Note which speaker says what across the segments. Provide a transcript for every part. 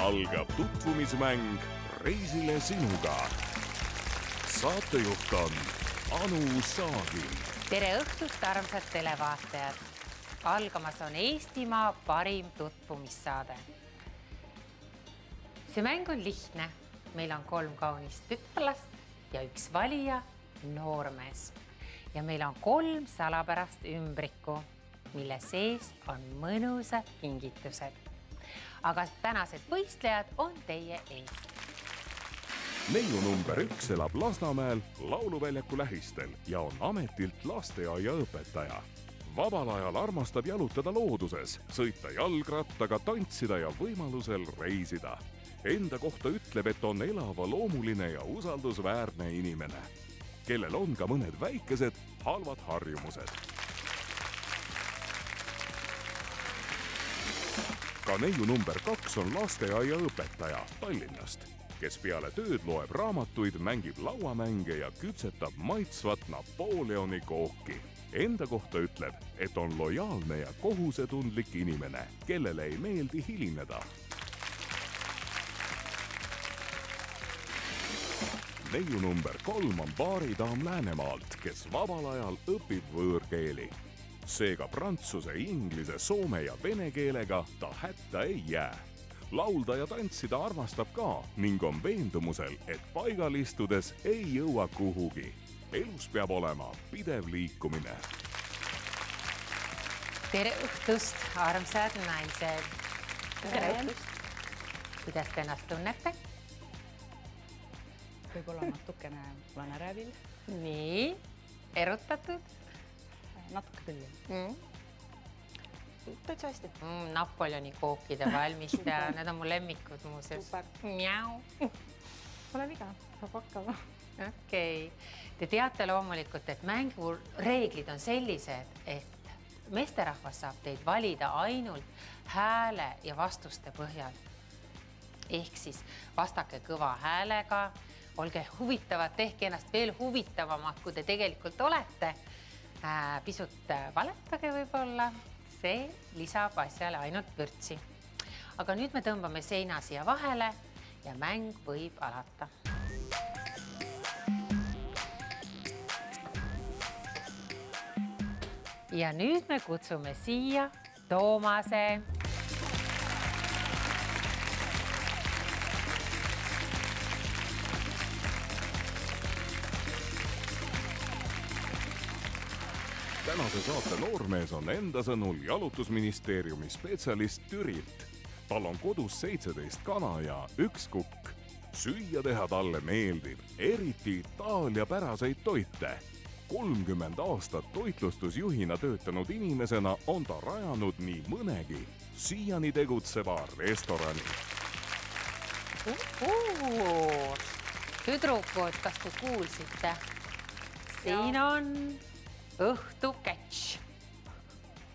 Speaker 1: algab tutvumismäng Reisile sinuga. Saatejuht on Anu Saagil.
Speaker 2: Tere õhtust, armsad televaatajad! Algamas on Eestimaa parim tutvumissaade. See mäng on lihtne. Meil on 3 kaunist tütarlast ja 1 valija, noormees. Ja meil on 3 salapärast ümbriku, mille sees on mõnusad kingitused. Aga tänased võistlejad on teie ees.
Speaker 1: Neiu number 1 elab Lasnamäel lauluväljaku lähistel ja on ametilt lasteaiaõpetaja. Vabal ajal armastab jalutada looduses, sõita jalgrattaga, tantsida ja võimalusel reisida. Enda kohta ütleb, et on elava, loomuline ja usaldusväärne inimene, kellel on ka mõned väikesed halvad harjumused. Ka neiu number 2 on lasteaiaõpetaja Tallinnast, kes peale tööd loeb raamatuid, mängib lauamänge ja kütsetab maitsvat Napoleoni kooki. Enda kohta ütleb, et on lojaalne ja kohusetundlik inimene, kellele ei meeldi hilineda. Neiu number 3 on baaridaam Läänemaalt, kes vabal ajal õpib võõrkeeli. Seega prantsuse, inglise, soome ja vene keelega ta hätta ei jää. Laulda ja tantsida armastab ka ning on veendumusel, et paigal istudes ei jõua kuhugi. Elus peab olema pidev liikumine.
Speaker 2: Tere õhtust, armsad naised! Tere õhtust! Kuidas te ennast tunnete?
Speaker 3: Võib-olla natukene olen ärevil.
Speaker 2: Nii, erutatud?
Speaker 3: Natuke küll. Täitsa hästi.
Speaker 2: Napoleoni kookide valmistaja, need on mu lemmikud muuseas.
Speaker 3: Super.
Speaker 2: Mjau.
Speaker 3: Pole viga, saab hakkama.
Speaker 2: Okei. Te teate loomulikult, et mängu reeglid on sellised, et meesterahvas saab teid valida ainult hääle ja vastuste põhjal. Ehk siis vastake kõva häälega, olge huvitavad, tehke ennast veel huvitavamad, kui te tegelikult olete. Pisut valetage võib-olla, see lisab asjale ainult vürtsi. Aga nüüd me tõmbame seina siia vahele ja mäng võib alata. Ja nüüd me kutsume siia Toomase.
Speaker 1: Tänase saate noormees on enda sõnul jalutusministeeriumi spetsialist Türilt. Tal on kodus 17 kana ja 1 kukk. Süüa teha talle meeldib, eriti Itaalia päraseid toite. 30 aastat toitlustusjuhina töötanud inimesena on ta rajanud nii mõnegi siiani tegutseva restorani.
Speaker 2: Tüdrukud, kas te kuulsite? Siin on õhtu catch.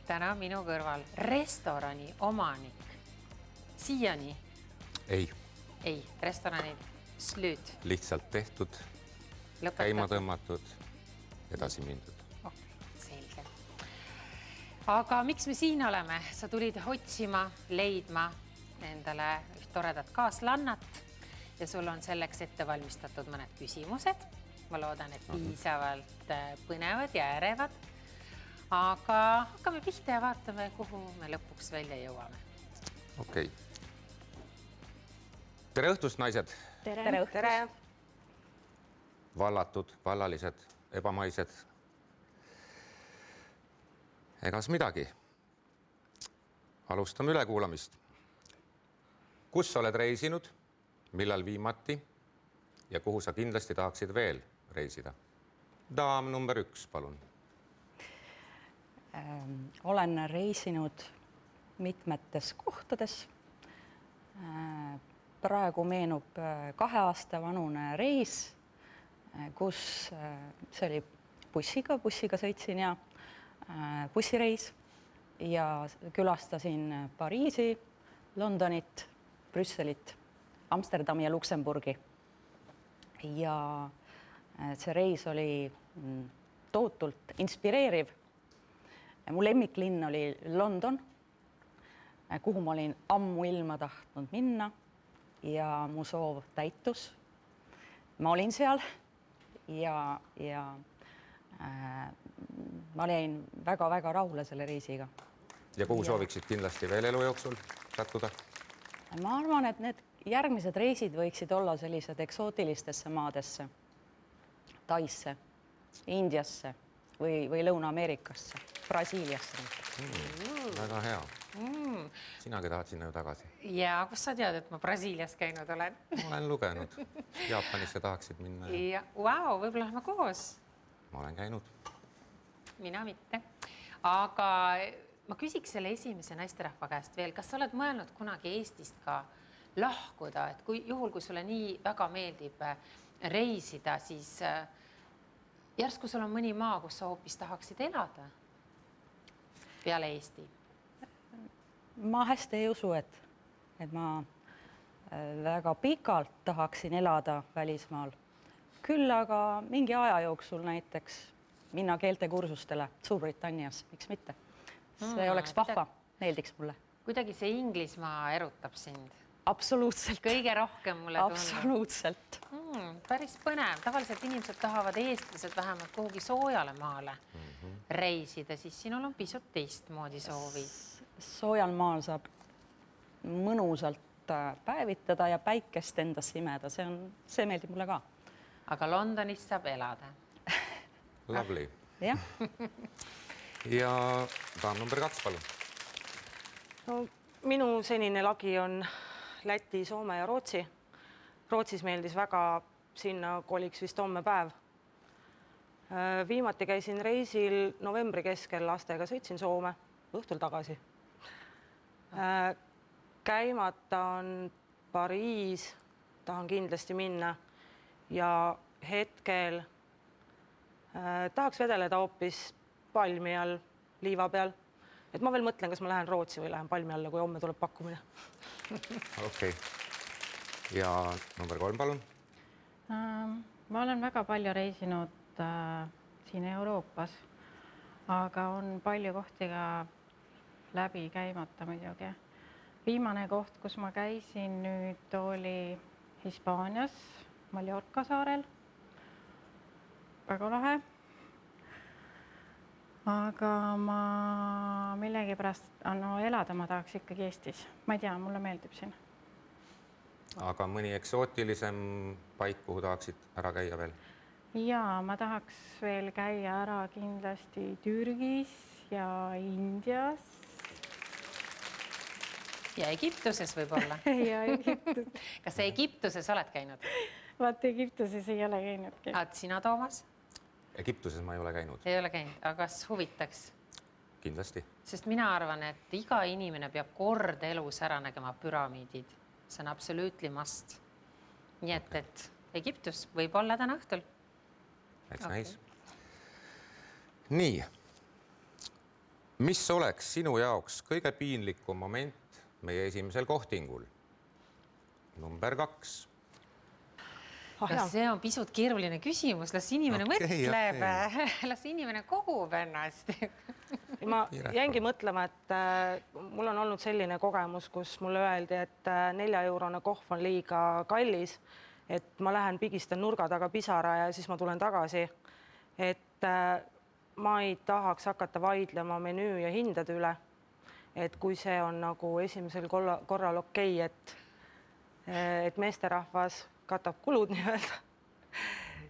Speaker 2: Täna minu kõrval restorani omanik. Siiani?
Speaker 4: Ei.
Speaker 2: Ei, restorani slüüd.
Speaker 4: Lihtsalt tehtud, käima tõmmatud, edasi mindud.
Speaker 2: Selge. Aga miks me siin oleme? Sa tulid otsima, leidma endale üht toredat kaaslannat ja sul on selleks ette valmistatud mõned küsimused. Ma loodan, et piisavalt põnevad ja ärevad. Aga hakkame pihta ja vaatame, kuhu me lõpuks välja jõuame.
Speaker 4: Okei. Tere õhtust, naised!
Speaker 3: Tere õhtust!
Speaker 4: Vallatud, vallalised, ebamaised. Egas midagi. Alustame ülekuulamist. Kus sa oled reisinud, millal viimati ja kuhu sa kindlasti tahaksid veel reisida? Daam number 1, palun.
Speaker 3: Olen reisinud mitmetes kohtades. Praegu meenub 2 aasta vanune reis, kus see oli bussiga sõitsin ja bussireis ja külastasin Pariisi, Londonit, Brüsselit, Amsterdami ja Luksemburgi. Ja see reis oli tohutult inspireeriv. Mu lemmiklinn oli London, kuhu ma olin ammu ilma tahtnud minna ja mu soov täitus. Ma olin seal ja ma olin väga-väga rahule selle reisiga.
Speaker 4: Ja kuhu sooviksid kindlasti veel elu jooksul sattuda?
Speaker 3: Ma arvan, et need järgmised reisid võiksid olla sellised eksootilistesse maadesse, Taisse, Indiasse või Lõuna-Ameerikasse, Brasiiliasse.
Speaker 4: Väga hea. Sinagi tahad sinna ju tagasi?
Speaker 2: Ja kus sa tead, et ma Brasiilias käinud olen?
Speaker 4: Olen lugenud. Jaapanisse tahaksid minna.
Speaker 2: Ja, wow, võib-olla lähme koos.
Speaker 4: Ma olen käinud.
Speaker 2: Mina mitte. Aga ma küsiks selle esimese naisterahva käest veel, kas sa oled mõelnud kunagi Eestist ka lahkuda, et juhul, kui sulle nii väga meeldib reisida, siis järsku sul on mõni maa, kus sa hoopis tahaksid elada peale Eesti?
Speaker 3: Ma hästi ei usu, et ma väga pikalt tahaksin elada välismaal. Küll aga mingi aja jooksul näiteks minna keeltekursustele Suurbritannias, miks mitte? See oleks vahva, meeldiks mulle.
Speaker 2: Kuidagi see Inglismaa erutab sind?
Speaker 3: Absoluutselt.
Speaker 2: Kõige rohkem mulle tundub.
Speaker 3: Absoluutselt.
Speaker 2: Päris põnev. Tavaliselt inimesed tahavad eestlased vähemalt kuhugi soojale maale reisida, siis sinul on pisut teistmoodi soovid.
Speaker 3: Soojal maal saab mõnusalt päevitada ja päikest endasse imeda. See meeldib mulle ka.
Speaker 2: Aga Londonis saab elada.
Speaker 4: Lovely.
Speaker 3: Jah.
Speaker 4: Ja daam number 2, palun.
Speaker 5: No, minu senine lagi on Läti, Soome ja Rootsi. Rootsis meeldis väga, sinna koliks vist homme päev. Viimati käisin reisil novembri keskel lastega, sõitsin Soome, õhtul tagasi. Käimata on Pariis, tahan kindlasti minna ja hetkel tahaks vedeleda hoopis palmi all, liiva peal. Et ma veel mõtlen, kas ma lähen Rootsi või lähen palmi alla, kui homme tuleb pakkumine.
Speaker 4: Okei. Ja number 3, palun.
Speaker 6: Ma olen väga palju reisinud siin Euroopas, aga on palju kohti ka läbi käimata muidugi. Viimane koht, kus ma käisin nüüd oli Hispaanias, Mallorca saarel. Väga lahe. Aga ma millegi pärast elada ma tahaks ikkagi Eestis. Ma ei tea, mulle meeldib siin.
Speaker 4: Aga mõni eksootilisem paik, kuhu tahaksid ära käia veel?
Speaker 6: Jaa, ma tahaks veel käia ära kindlasti Türgis ja Indias.
Speaker 2: Ja Egiptuses võib-olla.
Speaker 6: Ja Egiptus.
Speaker 2: Kas sa Egiptuses oled käinud?
Speaker 6: Vaat Egiptuses ei ole käinudki.
Speaker 2: Sina, Toomas?
Speaker 4: Egiptuses ma ei ole käinud.
Speaker 2: Ei ole käinud, aga kas huvitaks?
Speaker 4: Kindlasti.
Speaker 2: Sest mina arvan, et iga inimene peab kord elus ära nägema püramiidid. See on absoluutly must. Nii et Egiptus võib olla täna õhtul.
Speaker 4: That's nice. Nii. Mis oleks sinu jaoks kõige piinlikum moment meie esimesel kohtingul? Number 2.
Speaker 2: See on pisut keeruline küsimus. Las inimene mõtleb. Las inimene kogub ennast.
Speaker 5: Ma jäingi mõtlema, et mul on olnud selline kogemus, kus mulle öeldi, et 4-eurone kohv on liiga kallis, et ma lähen pigistan nurga taga pisara ja siis ma tulen tagasi. Et ma ei tahaks hakata vaidlema menüü ja hindade üle. Et kui see on nagu esimesel korral okei, et meesterahvas katab kulud nii-öelda,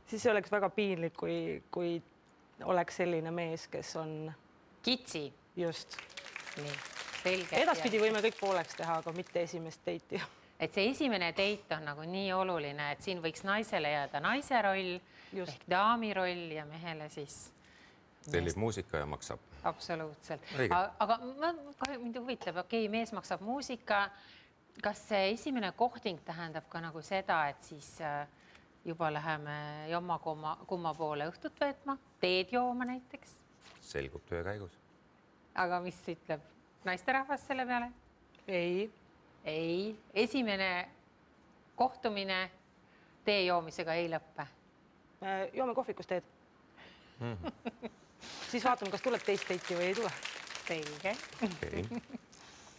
Speaker 5: siis see oleks väga piinlik, kui oleks selline mees, kes on
Speaker 2: kitsi.
Speaker 5: Just.
Speaker 2: Nii, selge.
Speaker 5: Edaspidi võime kõik pooleks teha, aga mitte esimest deiti.
Speaker 2: Et see esimene date on nagu nii oluline, et siin võiks naisele jääda naise roll, ehk daami roll ja mehele siis.
Speaker 4: Tellib muusika ja maksab.
Speaker 2: Absoluutselt. Aga mind huvitab, okei, mees maksab muusika. Kas see esimene kohting tähendab ka nagu seda, et siis juba läheme jomma kumma poole õhtut veetma, teed jooma näiteks?
Speaker 4: Selgub töö käigus.
Speaker 2: Aga mis ütleb naisterahvas selle peale?
Speaker 5: Ei.
Speaker 2: Ei. Esimene kohtumine tee joomisega ei lõppe.
Speaker 5: Joome kohvikus teed. Siis vaatame, kas tuleb teist teiti või ei tule.
Speaker 2: Selge.
Speaker 4: Okay.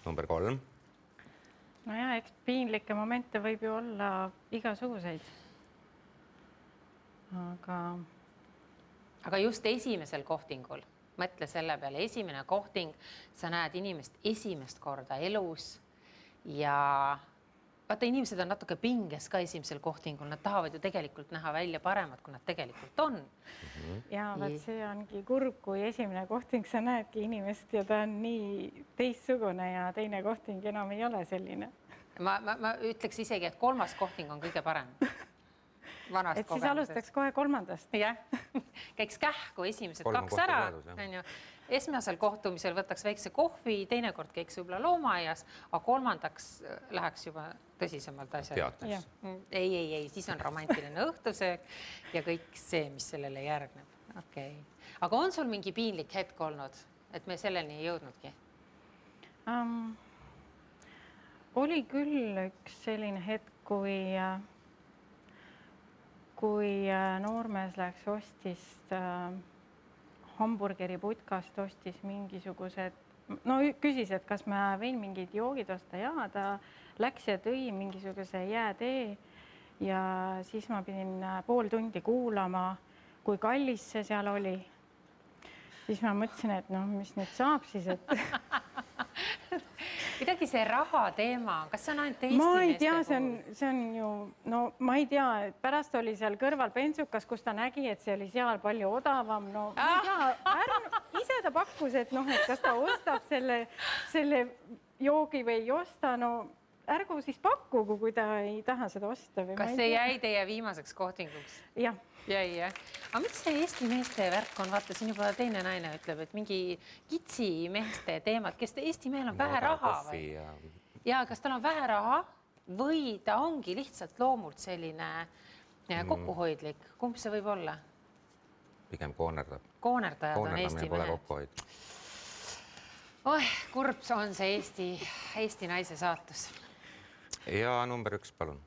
Speaker 4: Number 3.
Speaker 6: Nojah, eks piinlikke momente võib ju olla igasuguseid.
Speaker 2: Aga just esimesel kohtingul, mõtle selle peale, esimene kohting, sa näed inimest esimest korda elus ja vaata, inimesed on natuke pinges ka esimesel kohtingul, nad tahavad ju tegelikult näha välja paremad, kui nad tegelikult on.
Speaker 6: Ja vaat see ongi kurb, kui esimene kohting sa näedki inimest ja ta on nii teistsugune ja teine kohting enam ei ole selline.
Speaker 2: Ma ütleks isegi, et kolmas kohting on kõige parem.
Speaker 6: Et siis alustaks kohe kolmandast.
Speaker 2: Jah, käiks kähku esimesed kaks ära. Esmasel kohtumisel võtaks väikse kohvi, teinekord käiks võib-olla loomaaias, aga kolmandaks läheks juba tõsisemalt asjad.
Speaker 4: Teates.
Speaker 2: Ei, siis on romantiline õhtusöök ja kõik see, mis sellele järgneb. Okay. Aga on sul mingi piinlik hetk olnud, et me selleni ei jõudnudki?
Speaker 6: Oli küll üks selline hetk, kui noormees läks ostist hamburgeri putkast, ostis mingisugused, no küsis, et kas ma võin mingid joogid osta ja ta läks ja tõi mingisuguse jäätee ja siis ma pidin pool tundi kuulama, kui kallis see seal oli. Siis ma mõtlesin, et noh, mis nüüd saab siis, et
Speaker 2: midagi see raha teema, kas see on ainult Eesti
Speaker 6: ma ei
Speaker 2: meeste
Speaker 6: tea,
Speaker 2: puhul?
Speaker 6: see on ju, no ma ei tea, et pärast oli seal kõrval bensukas, kus ta nägi, et see oli seal palju odavam, no ma ei tea, ise ta pakkus, et noh, et kas ta ostab selle joogi või ei osta, no ärgu siis pakkugu, kui ta ei taha seda osta.
Speaker 2: Kas see jäi teie viimaseks kohtinguks?
Speaker 6: Jah.
Speaker 2: Jäi, jah. Aga miks see Eesti meeste värk on, vaata, siin juba teine naine ütleb, et mingi kitsi meeste teemad, kes Eesti mehel on vähe raha või? Ja kas tal on vähe raha või ta ongi lihtsalt loomult selline kokkuhoidlik? Kumb see võib olla?
Speaker 4: Pigem koonerdab.
Speaker 2: Koonerdajad on Eesti mehed. Kurb on see Eesti naise saatus.
Speaker 4: Ja number 1, palun.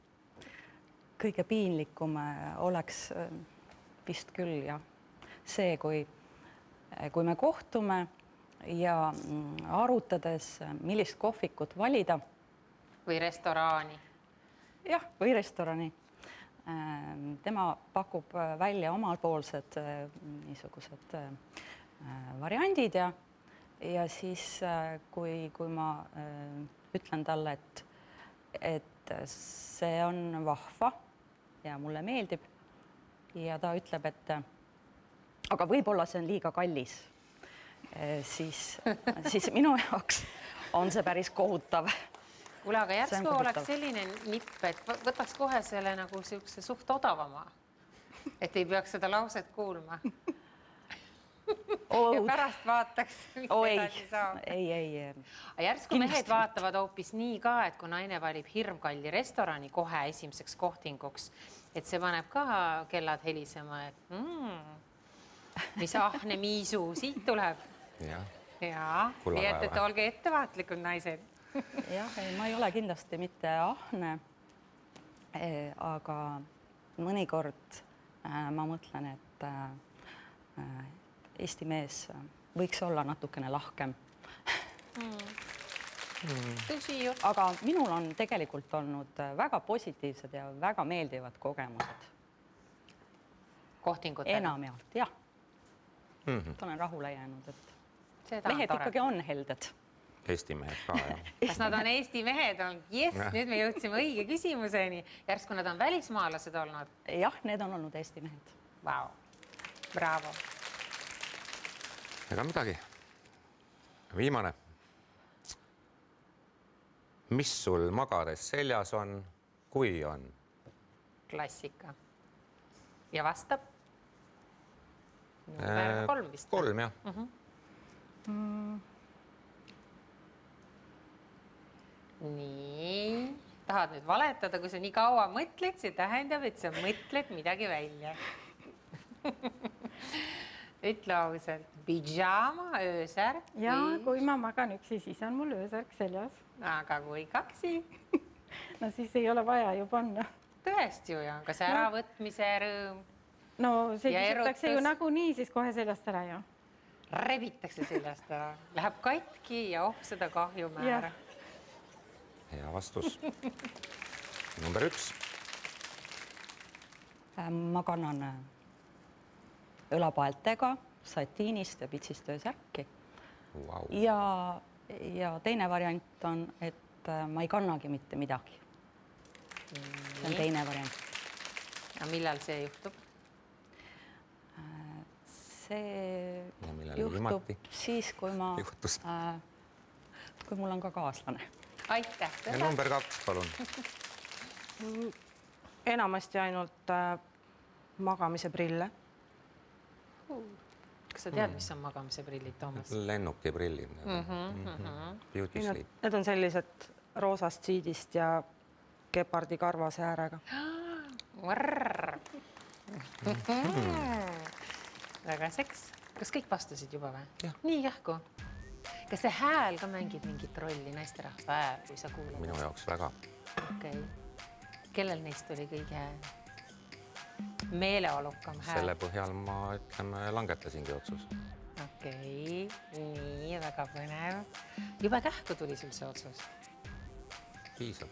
Speaker 3: Kõige piinlikum oleks vist küll ja see, kui me kohtume ja arutades, millist kohvikut valida.
Speaker 2: Või restoraani.
Speaker 3: Jah, või restorani. Tema pakub välja omalpoolsed niisugused variandid ja siis, kui ma ütlen talle, et see on vahva ja mulle meeldib ja ta ütleb, et aga võib-olla see on liiga kallis, siis minu jaoks on see päris kohutav.
Speaker 2: Kuule, aga järsku oleks selline nipp, et võtaks kohe selle nagu suht odavama, et ei peaks seda lauset kuulma. Ja pärast vaataks, mis edasi saab.
Speaker 3: Ei.
Speaker 2: Järsku mehed vaatavad hoopis nii ka, et kui naine valib hirmkalli restorani kohe esimeseks kohtinguks, et see paneb ka kellad helisema, et mis ahne miisu siit tuleb. Ja, nii et olge ettevaatlikud naised.
Speaker 3: Jah, ma ei ole kindlasti mitte ahne, aga mõnikord ma mõtlen, et Eesti mees võiks olla natukene lahkem. Aga minul on tegelikult olnud väga positiivsed ja väga meeldivad kogemused.
Speaker 2: Kohtingutega?
Speaker 3: Enamjaolt, jah. Olen rahule jäänud, et mehed ikkagi on helded.
Speaker 4: Eesti mehed ka, jah.
Speaker 2: Kas nad on Eesti mehed? Nüüd me jõudsime õige küsimuseni. Järsku nad on välismaalased olnud?
Speaker 3: Jah, need on olnud Eesti mehed.
Speaker 2: Vau, bravo.
Speaker 4: Ega midagi. Viimane. Mis sul magades seljas on, kui on?
Speaker 2: Klassika. Ja vastab? Number 3 vist.
Speaker 4: 3, jah.
Speaker 2: Nii. Tahad nüüd valetada, kui sa nii kaua mõtled, see tähendab, et sa mõtled midagi välja. Ütle ausalt. Pidžaama, öösärk.
Speaker 6: Ja kui ma magan üksi, siis on mul öösärk seljas.
Speaker 2: Aga kui kaksi?
Speaker 6: No siis ei ole vaja ju panna.
Speaker 2: Tõesti ju, ja kas äravõtmise rõõm?
Speaker 6: No see kisutatakse ju nagunii siis kohe seljast ära ju.
Speaker 2: Rebitakse seljast ära. Läheb katki ja seda kahjumäära.
Speaker 4: hea vastus. Number 1.
Speaker 3: Ma kannan õlapaeltega satiinist ja pitsist öösärki.
Speaker 4: Wow.
Speaker 3: Ja teine variant on, et ma ei kannagi mitte midagi. See on teine variant.
Speaker 2: Ja millal see juhtub?
Speaker 3: See juhtub
Speaker 4: viimati?
Speaker 3: siis, kui mul on ka kaaslane.
Speaker 2: Aitäh!
Speaker 4: Ja number 2, palun.
Speaker 5: Enamasti ainult magamise prille.
Speaker 2: Kas sa tead, mis on magamise prillid, Toomas?
Speaker 4: Lennukiprillid. Beauty sleep.
Speaker 5: Need on sellised roosast siidist ja gepardi karvase äärega.
Speaker 2: Väga seks. Kas kõik vastasid juba või? Nii kähku. Kas see hääl ka mängib mingit rolli, naisterahva hääl, kui sa kuulad?
Speaker 4: Minu jaoks väga.
Speaker 2: Okei. Kellel neist oli kõige meeleolukam hääl?
Speaker 4: Selle põhjal ma langetasingi otsus.
Speaker 2: Okei, nii, väga põnev. Juba kähku tuli sul see otsus?
Speaker 4: Piisab.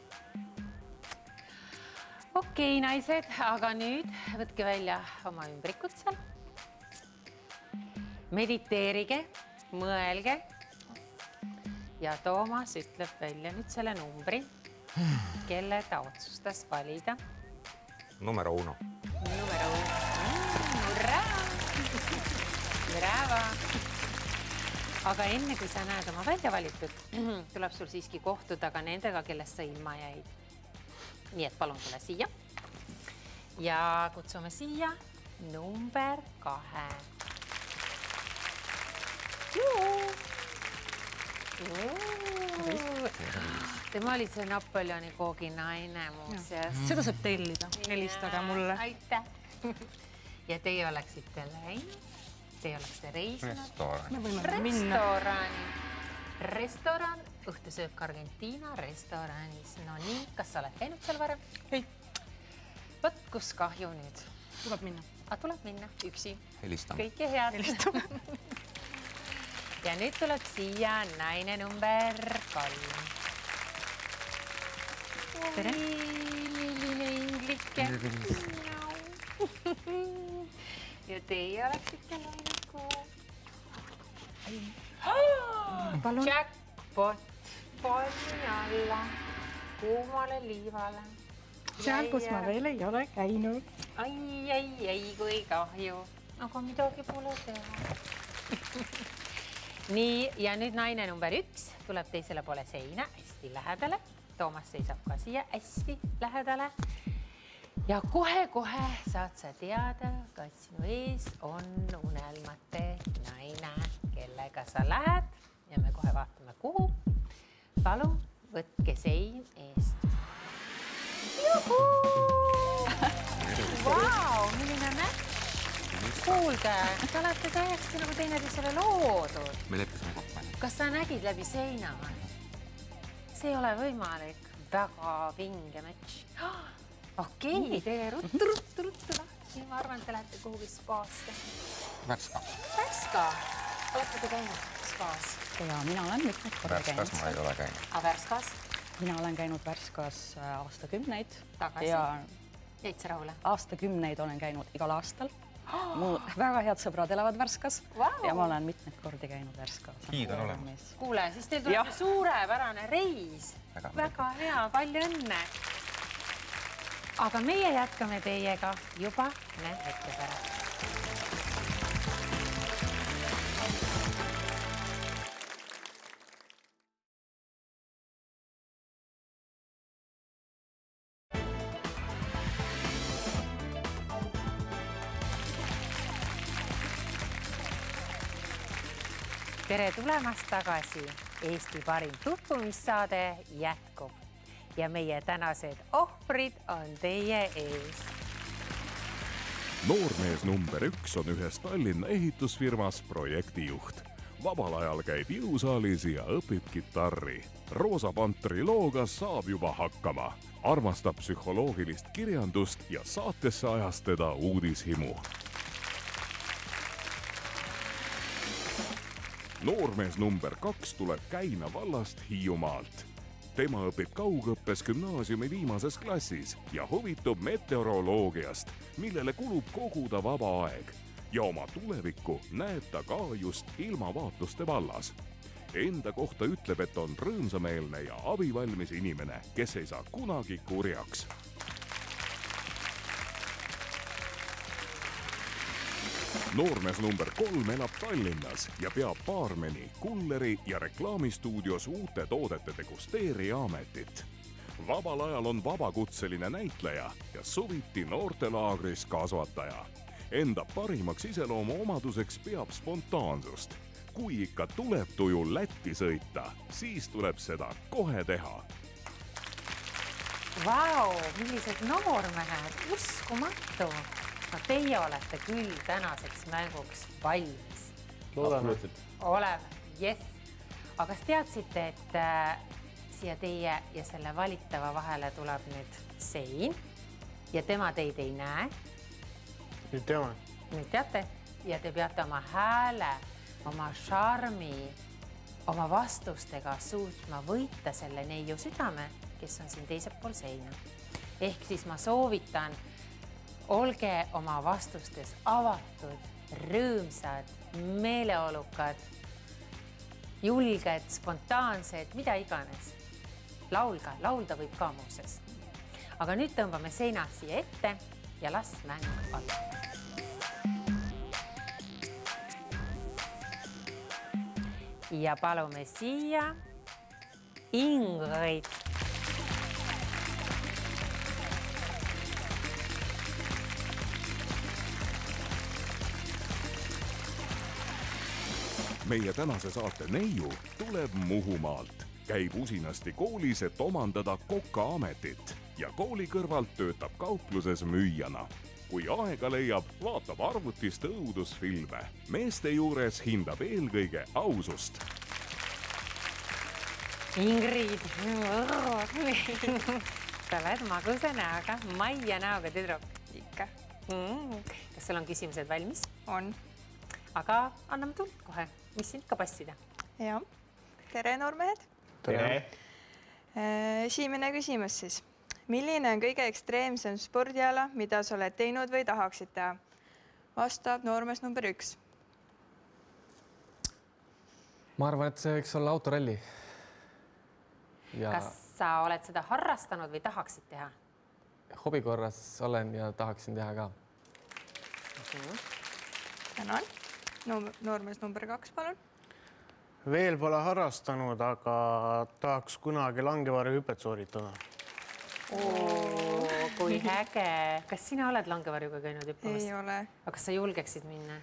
Speaker 2: Okei, naised, aga nüüd võtke välja oma ümbrikud seal. Mediteerige, mõelge. Ja Toomas ütleb välja nüüd selle numbri, kelle ta otsustas valida.
Speaker 4: Numero 1.
Speaker 2: Numero 1. Urraa! Bravo! Aga enne, kui sa näed oma välja valitud, tuleb sul siiski kohtuda ka nendega, kellest sa ilma jäid. Nii et palun tule siia. Ja kutsume siia number 2. Tema oli see Napoleoni koogi naine muuseas.
Speaker 5: Seda saab tellida. Helistage mulle.
Speaker 2: Aitäh. Ja teie oleksite läinud. Teie oleksite reisinud. Restoran, õhtusöök Argentiina restoranis. No nii, kas sa oled käinud seal varem?
Speaker 5: Ei.
Speaker 2: Võt, kus kahju nüüd?
Speaker 5: Tuleb minna.
Speaker 2: Tuleb minna, üksi.
Speaker 4: Helistame.
Speaker 2: Kõike head. Ja nüüd tuleb siia naine number 3. Tere. Milline inglike. Ja teie oleksite läinud kuhu? Jackpot. Palmi alla. Kuumale liivale.
Speaker 6: Seal, kus ma veel ei ole käinud.
Speaker 2: Ai, kui kahju. Aga midagi pole teha. Nii, ja nüüd naine number 1 tuleb teisele poole seina hästi lähedale. Toomas seisab ka siia hästi lähedale. Ja kohe-kohe saad sa teada, kas sinu ees on unelmate naine, kellega sa lähed. Ja me kohe vaatame, kuhu. Palun, võtke sein eest. Juhuu! Vau, milline näpp! Kuulge, te olete täiesti nagu teineteisele loodud.
Speaker 4: Me leppisime kokku.
Speaker 2: Kas sa nägid läbi seina või? See ei ole võimalik. Väga vinge matš. Okei, teie ruttu lahti. Ma arvan, et te lähete kuhugi spaasse.
Speaker 4: Värska.
Speaker 2: Värska? Olete te käinud spaas?
Speaker 3: Ja mina olen mitmed korda käinud.
Speaker 4: Värskas ma ei ole käinud.
Speaker 2: Värskas?
Speaker 3: Mina olen käinud Värskas aastakümneid.
Speaker 2: Tagasi?
Speaker 3: Ja
Speaker 2: jäid sa rahule?
Speaker 3: Aastakümneid olen käinud igal aastal. Mu väga head sõbrad elavad Värskas ja ma olen mitmeid kordi käinud Värskas.
Speaker 4: Hiid on olemas.
Speaker 2: Kuule, siis teil tuleb suurepärane reis. Väga hea, palju õnne. Aga meie jätkame teiega juba hetke pärast. Tere tulemast tagasi. Eesti parim tutvumissaade jätkub ja meie tänased ohvrid on teie ees.
Speaker 1: Noormees number 1 on ühes Tallinna ehitusfirmas projektijuht. Vabal ajal käib jõusaalis ja õpib kitarri. Roosa Pantri looga saab juba hakkama. Armastab psühholoogilist kirjandust ja saatesse ajas teda uudishimu. Noormees number 2 tuleb Käina vallast Hiiumaalt. tema õpib kaugõppes gümnaasiumi viimases klassis ja huvitub meteoroloogiast, millele kulub kogu ta vaba aeg. Ja oma tulevikku näeb ta ka just ilmavaatluste vallas. Enda kohta ütleb, et on rõõmsameelne ja abivalmis inimene, kes ei saa kunagi kurjaks. Noormees number 3 elab Tallinnas ja peab baarmeni, kulleri ja reklaamistuudios uute toodete degusteerija ametit. Vabal ajal on vabakutseline näitleja ja suviti noortelaagris kasvataja. Enda parimaks iseloomu omaduseks peab spontaansust. Kui ikka tuleb tuju Lätti sõita, siis tuleb seda kohe teha.
Speaker 2: Vau, millised noormehed, uskumatu! No teie olete küll tänaseks mänguks valmis.
Speaker 7: Absoluutselt.
Speaker 2: Oleme, yes. Aga kas teadsite, et siia teie ja selle valitava vahele tuleb nüüd sein ja tema teid ei näe?
Speaker 7: Nüüd teame.
Speaker 2: Nüüd teate ja te peate oma hääle, oma šarmi, oma vastustega suutma võita selle neiu südame, kes on siin teisel pool seina. Ehk siis ma soovitan, olge oma vastustes avatud, rõõmsad, meeleolukad, julged, spontaansed, mida iganes. Laulda võib ka muuses. Aga nüüd tõmbame seinad siia ette ja las mäng algab. Ja palume siia Ingrid.
Speaker 1: Meie tänase saate neiu tuleb Muhumaalt. Käib usinasti koolis, et omandada koka ametit ja kooli kõrvalt töötab kaupluses müüjana. Kui aega leiab, vaatab arvutist õudusfilme. Meeste juures hindab eelkõige ausust.
Speaker 2: Ingrid, sa oled maguse näoga, Maia näoga tüdruk.
Speaker 8: Ikka.
Speaker 2: Kas sul on küsimused valmis?
Speaker 8: On.
Speaker 2: Aga anname tuld kohe, mis siin ikka passida.
Speaker 8: Ja. Tere, noormehed.
Speaker 7: Tere.
Speaker 8: Esimene küsimus siis. Milline on kõige ekstreemsem spordiala, mida sa oled teinud või tahaksid teha? Vastab noormees number 1.
Speaker 9: Ma arvan, et see võiks olla autoralli. Ja
Speaker 2: Kas sa oled seda harrastanud või tahaksid teha?
Speaker 9: hobi korras olen ja tahaksin teha ka.
Speaker 8: Tänan. Noormees number 2, palun.
Speaker 7: Veel pole harrastanud, aga tahaks kunagi langevarjuhüpet sooritada.
Speaker 2: Kui äge. Kas sina oled langevarjuga käinud hüppamas?
Speaker 8: Ei ole.
Speaker 2: Aga kas sa julgeksid minna?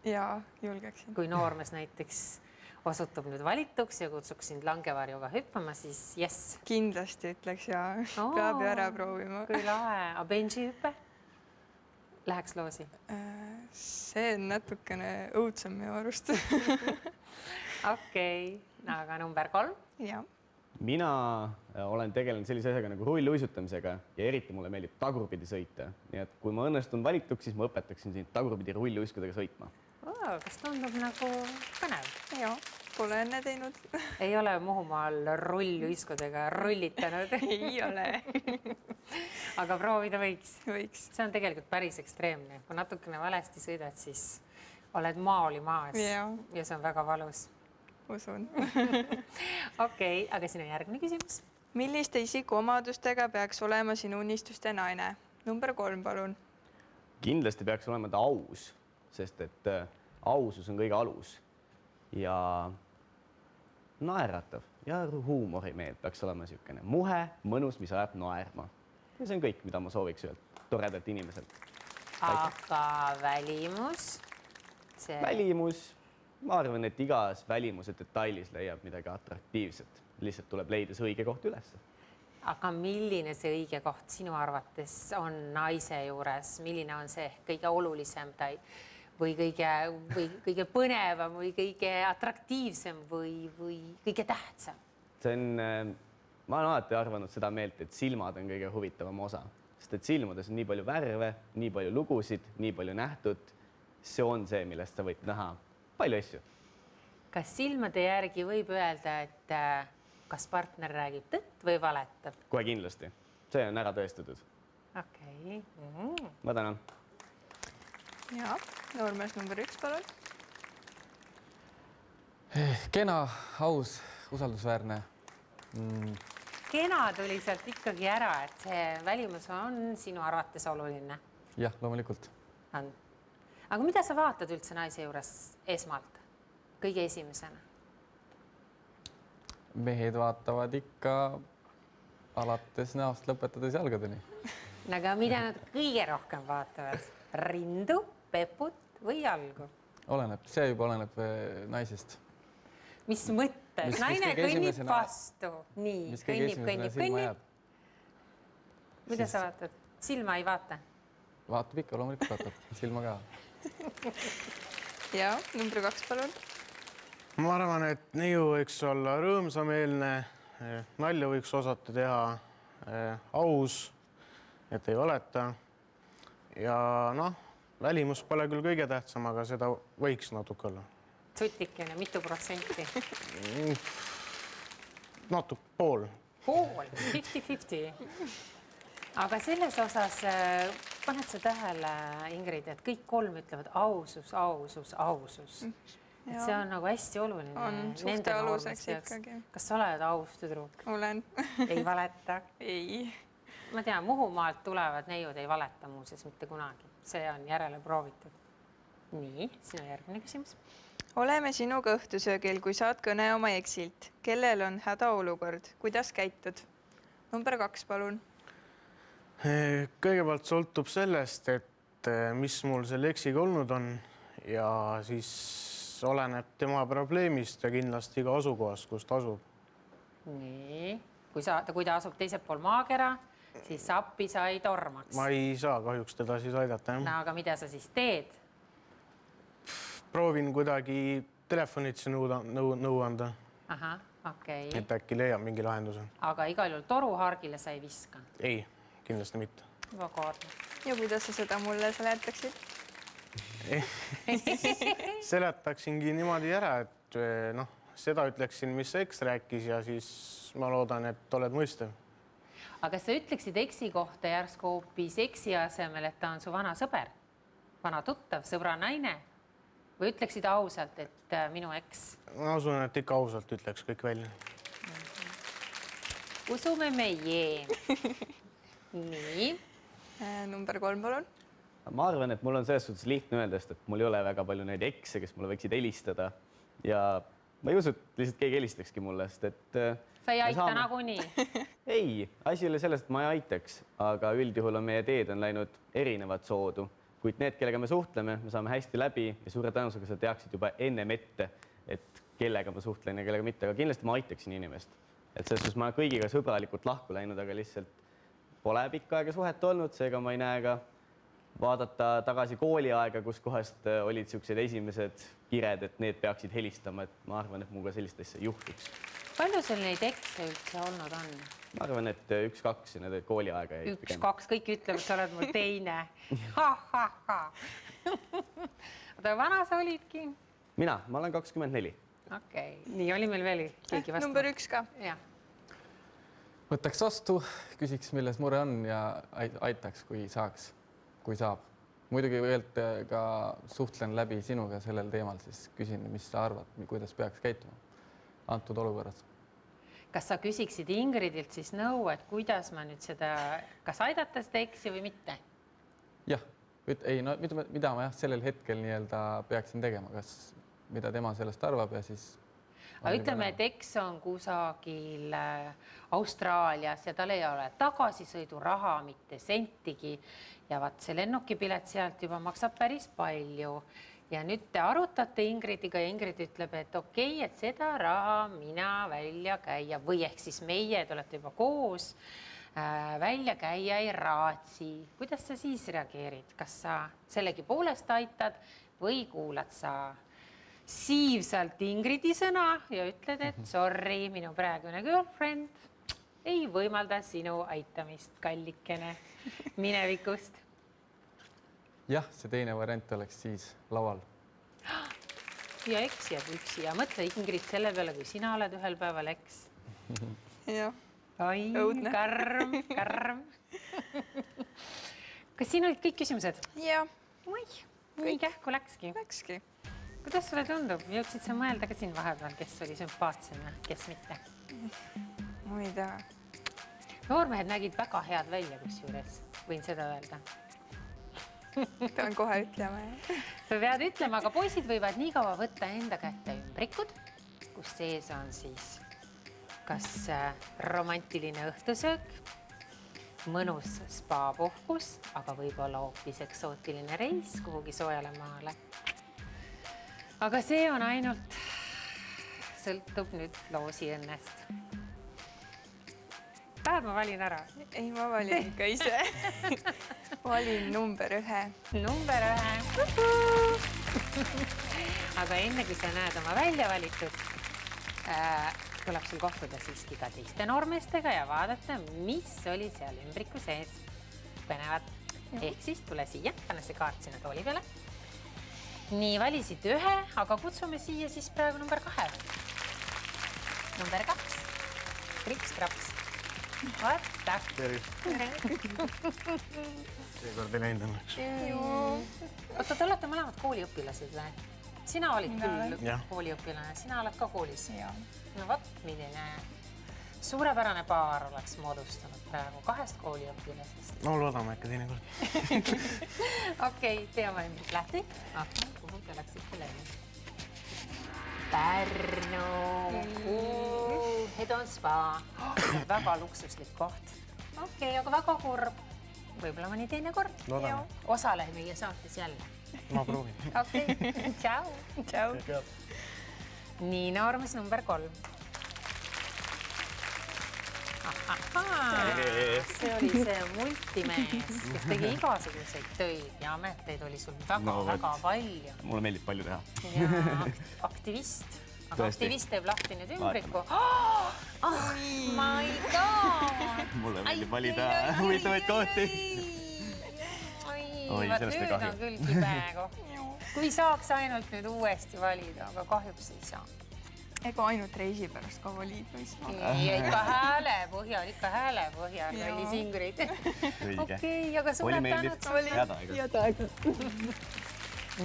Speaker 8: Jaa, julgeksin.
Speaker 2: Kui noormees näiteks osutub nüüd valituks ja kutsuks sind langevarjuga hüppama, siis yes.
Speaker 8: Kindlasti ütleks ja peab ju ära proovima.
Speaker 2: Kui lahe. A benji hüppe? Läheks loosi?
Speaker 8: See on natukene õudsem minu arust.
Speaker 2: Okei. Aga number 3?
Speaker 8: Jah.
Speaker 10: Mina olen tegelenud sellise asjaga nagu rulluisutamisega ja eriti mulle meeldib tagurpidi sõita. Nii et kui ma õnnestun valituks, siis ma õpetaksin sind tagurpidi rulluiskudega sõitma.
Speaker 2: Kas tundub nagu põnev?
Speaker 8: Jah, pole enne teinud.
Speaker 2: Ei ole Muhumaal rulluiskudega rullitanud?
Speaker 8: Ei ole.
Speaker 2: Aga proovida võiks?
Speaker 8: Võiks.
Speaker 2: See on tegelikult päris ekstreemne. Kui natukene valesti sõidad, siis oled maali maas ja see on väga valus.
Speaker 8: Usun.
Speaker 2: Okei, aga sinu järgmine küsimus.
Speaker 8: Milliste isikuomadustega peaks olema sinu unistuste naine? Number 3, palun.
Speaker 10: Kindlasti peaks olema ta aus, sest et ausus on kõige alus ja naeratav ja huumorimeelt peaks olema niisugune muhe, mõnus, mis ajab naerma. Ja see on kõik, mida ma sooviks öelda toredalt inimeselt.
Speaker 2: Aga välimus?
Speaker 10: Välimus. Ma arvan, et igas välimuse detailis leiab midagi atraktiivset. Lihtsalt tuleb leida see õige koht üles.
Speaker 2: Aga milline see õige koht sinu arvates on naise juures? Milline on see kõige olulisem või kõige põnevam või kõige atraktiivsem või kõige tähtsam?
Speaker 10: Ma olen alati arvanud seda meelt, et silmad on kõige huvitavam osa. Sest et silmades on nii palju värve, nii palju lugusid, nii palju nähtud. See on see, millest sa võid näha palju asju.
Speaker 2: Kas silmade järgi võib öelda, et kas partner räägib tõtt või valetab?
Speaker 10: Kohe kindlasti. See on ära tõestatud.
Speaker 2: Okei.
Speaker 10: Ma tänan.
Speaker 8: Ja, noormees number 1, palun.
Speaker 9: Kena, aus, usaldusväärne.
Speaker 2: Kena tuli sealt ikkagi ära, et see välimus on sinu arvates oluline.
Speaker 9: Jah, loomulikult.
Speaker 2: On. Aga mida sa vaatad üldse naise juures esmalt, kõige esimesena?
Speaker 9: Mehed vaatavad ikka alates näost lõpetades jalgadeni.
Speaker 2: Aga mida nad kõige rohkem vaatavad? Rindu, peput või jalgu?
Speaker 9: Oleneb, see juba oleneb naisest.
Speaker 2: Mis mõttes? Naine kõnnib vastu. Nii, kõnnib. Mida sa vaatad? Silma ei vaata?
Speaker 9: Vaatab ikka, loomulikult vaatab. Silma ka.
Speaker 8: Ja, number 2, palun.
Speaker 7: Ma arvan, et neiu võiks olla rõõmsameelne, nalja võiks osata teha, aus, et ei valeta. Ja välimus pole küll kõige tähtsam, aga seda võiks natuke olla.
Speaker 2: Sutikene, mitu protsenti?
Speaker 7: Natuke pool.
Speaker 2: Pool, 50-50. Aga selles osas paned sa tähele, Ingrid, et kõik 3 ütlevad ausus, ausus, ausus. Et see on nagu hästi oluline.
Speaker 8: On suhte aluseks ikkagi.
Speaker 2: Kas sa oled aus tüdruk?
Speaker 8: Olen.
Speaker 2: Ei valeta?
Speaker 8: Ei.
Speaker 2: Ma tean, Muhumaalt tulevad neiud ei valeta muuses mitte kunagi. See on järele proovitud. Nii, sinu järgmine küsimus.
Speaker 8: Oleme sinuga õhtusöögil, kui saad kõne oma eksilt. Kellel on hädaolukord? Kuidas käitud? Number 2, palun.
Speaker 7: Kõigepealt sõltub sellest, et mis mul selle eksiga olnud on ja siis oleneb tema probleemist ja kindlasti ka asukohast, kus ta asub.
Speaker 2: Nii, kui ta asub teisel pool maakera, siis appi sa ei tormaks.
Speaker 7: Ma ei saa kahjuks teda siis aidata.
Speaker 2: No, aga mida sa siis teed?
Speaker 7: Proovin kuidagi telefonitsi nõu anda.
Speaker 2: Aha, okei.
Speaker 7: Et äkki leiab mingi lahenduse.
Speaker 2: Aga igal juhul toruhargile sa ei viska?
Speaker 7: Ei, kindlasti mitte.
Speaker 2: Juba koorma.
Speaker 8: Ja kuidas sa seda mulle seletaksid?
Speaker 7: Seletaksingi niimoodi ära, et seda ütleksin, mis sa eks rääkis ja siis ma loodan, et oled mõistev.
Speaker 2: Aga sa ütleksid eksi kohta järsku hoopis eksi asemel, et ta on su vana sõber, vana tuttav, sõbra naine või ütleksid ausalt, et minu eks?
Speaker 7: Ma usun, et ikka ausalt ütleks kõik välja.
Speaker 2: Usume meie. Nii.
Speaker 8: Number 3, palun.
Speaker 10: Ma arvan, et mul on selles suhtes lihtne öelda, et mul ei ole väga palju neid ekse, kes mulle võiksid helistada ja ma ei usu, et lihtsalt keegi helistakski mulle, sest et
Speaker 2: sa ei aita nagunii?
Speaker 10: Ei, asi oli sellest, et ma ei aitaks, aga üldjuhul on meie teed on läinud erinevat soodu, kuid need, kellega me suhtleme, me saame hästi läbi ja suure tõenäosusega sa teaksid juba ennem ette, et kellega ma suhtlen ja kellega mitte, aga kindlasti ma aitaksin inimest. Et selles suhtes ma kõigiga sõbralikult lahku läinud, aga lihtsalt pole pikka aega suhet olnud, seega ma ei näe ka vaadata tagasi kooliaega, kus kohast olid sellised esimesed kired, et need peaksid helistama, et ma arvan, et muga sellist asja juhtuks.
Speaker 2: Palju sul neid ekse üldse olnud on?
Speaker 10: Ma arvan, et 1-2 ja need kooliaega jäid.
Speaker 2: 1-2, kõik ütlevad, sa oled mul teine. Oota, vana sa olidki?
Speaker 10: Mina, ma olen 24.
Speaker 2: Okei, nii oli meil veel keegi vastu.
Speaker 8: Number 1 ka.
Speaker 9: Võtaks vastu, küsiks, milles mure on ja aitaks, kui saaks, kui saab. Muidugi võilt ka suhtlen läbi sinuga sellel teemal, siis küsin, mis sa arvad, kuidas peaks käituma antud olukorras.
Speaker 2: Kas sa küsiksid Ingridilt siis nõu, et kuidas ma nüüd seda, kas aidata seda eksi või mitte?
Speaker 9: Jah, ei, no mida ma sellel hetkel peaksin tegema, kas mida tema sellest arvab ja siis...
Speaker 2: Aga ütleme, et eks on kusagil Austraalias ja tal ei ole tagasisõiduraha, mitte sentigi ja vaat see lennukipilet sealt juba maksab päris palju. Ja nüüd te arutate Ingridiga ja Ingrid ütleb, et okei, et seda raha mina välja käia või ehk siis meie, te olete juba koos, välja käia ei raatsi. Kuidas sa siis reageerid? Kas sa sellegi poolest aitad või kuulad sa siivsalt Ingridi sõna ja ütled, et sorry, minu praegune girlfriend ei võimalda sinu aitamist, kallikene minevikust?
Speaker 9: Jah, see teine variant oleks siis laual.
Speaker 2: Ja eks jääb üksi ja mõtle Ingrid selle peale, kui sina oled ühel päeval eks.
Speaker 8: jah.
Speaker 2: Oi,
Speaker 8: Õudne.
Speaker 2: karm. Kas siin olid kõik küsimused?
Speaker 8: Jah.
Speaker 2: Nii kähku läkski.
Speaker 8: Läkski.
Speaker 2: Kuidas sulle tundub? Jõudsid sa mõelda ka siin vahepeal, kes oli sümpaatsem ja kes mitte?
Speaker 8: Ma ei tea.
Speaker 2: Noormehed nägid väga head välja kusjuures. Võin seda öelda.
Speaker 8: Pean kohe ütlema.
Speaker 2: Sa pead ütlema, aga poisid võivad nii kaua võtta enda kätte ümbrikud, kus sees on siis kas romantiline õhtusöök, mõnus spa-puhkus, aga võib-olla hoopis eksootiline reis kuhugi soojale maale. Aga see on ainult, sõltub nüüd loosi õnnest. Tahad ma valin ära?
Speaker 8: Ei, ma valin ikka ise. Valin number 1.
Speaker 2: Number 1. Aga enne, kui sa näed oma välja valitud, tuleb sul kohtuda siiski ka teiste noormeestega ja vaadata, mis oli seal ümbriku sees. Põnevad. Ehk siis tule siia, pane see kaart sinna tooli peale. Nii, valisid 1, aga kutsume siia siis praegu number 2. Number 2. Kriks-kraps. Vaata.
Speaker 7: Seekord ei läinud õnneks.
Speaker 2: Oota, te olete mõlemad kooliõpilased või? Sina olid küll kooliõpilane, sina oled ka koolis. No vot, milline suurepärane paar oleks moodustunud praegu 2 kooliõpilasest.
Speaker 7: No loodame ikka teinekord.
Speaker 2: Okei, teeme ümbriks lähti. Kuhu te läksite läinud? Pärnu. Hedon spa. Väga luksuslik koht. Okei, aga väga kurb. Võib-olla mõni teine kord.
Speaker 7: Loodame.
Speaker 2: Osale meie saates jälle.
Speaker 7: Ma proovin.
Speaker 2: Okei, tšau.
Speaker 8: Tšau.
Speaker 2: Nii, noormees number 3. See oli see multimees, kes tegi igasuguseid töid ja ameteid oli sul väga palju.
Speaker 10: Mulle meeldib palju teha.
Speaker 2: Ja aktivist. Aga aktivist teeb lahti nüüd ümbriku. My God!
Speaker 10: Mulle meeldib valida huvitavaid kohti.
Speaker 2: Oi, vaat nüüd on küll kibego. Kui saaks ainult nüüd uuesti valida, aga kahjuks ei saa.
Speaker 8: Ega ainult reisi pärast ka valid või siis?
Speaker 2: Ikka hääle põhjal rolli singurid. Okei, aga suured tänud sulle.
Speaker 10: Head aega.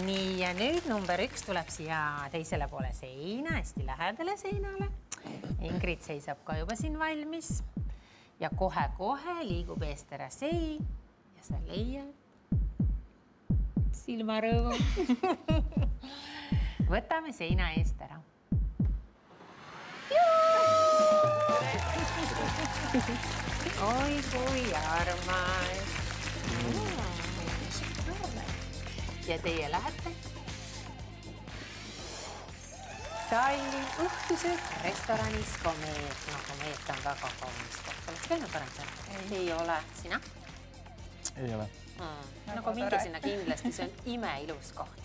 Speaker 2: Nii, ja nüüd number 1 tuleb siia teisele poole seina, hästi lähedale seinale. Ingrid seisab ka juba siin valmis. Ja kohe-kohe liigub eest ära sein ja sa leiad silmarõõmu. Võtame seina eest ära. Oi, kui armas. Ja teie lähete Tallinn õhtusöök restoranis Komeet. No, Komeet on väga kaunis koht. Oleks käinud varem seal? Ei ole. Sina?
Speaker 9: Ei ole.
Speaker 2: Nagu minge sinna kindlasti, see on imeilus koht.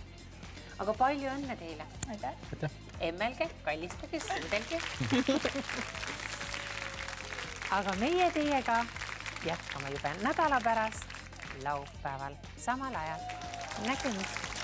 Speaker 2: Aga palju õnne teile.
Speaker 8: Aitäh.
Speaker 2: Emmelge, kallistage, suudelge. Aga meie teiega jätkame juba nädala pärast laupäeval samal ajal. Nägemist!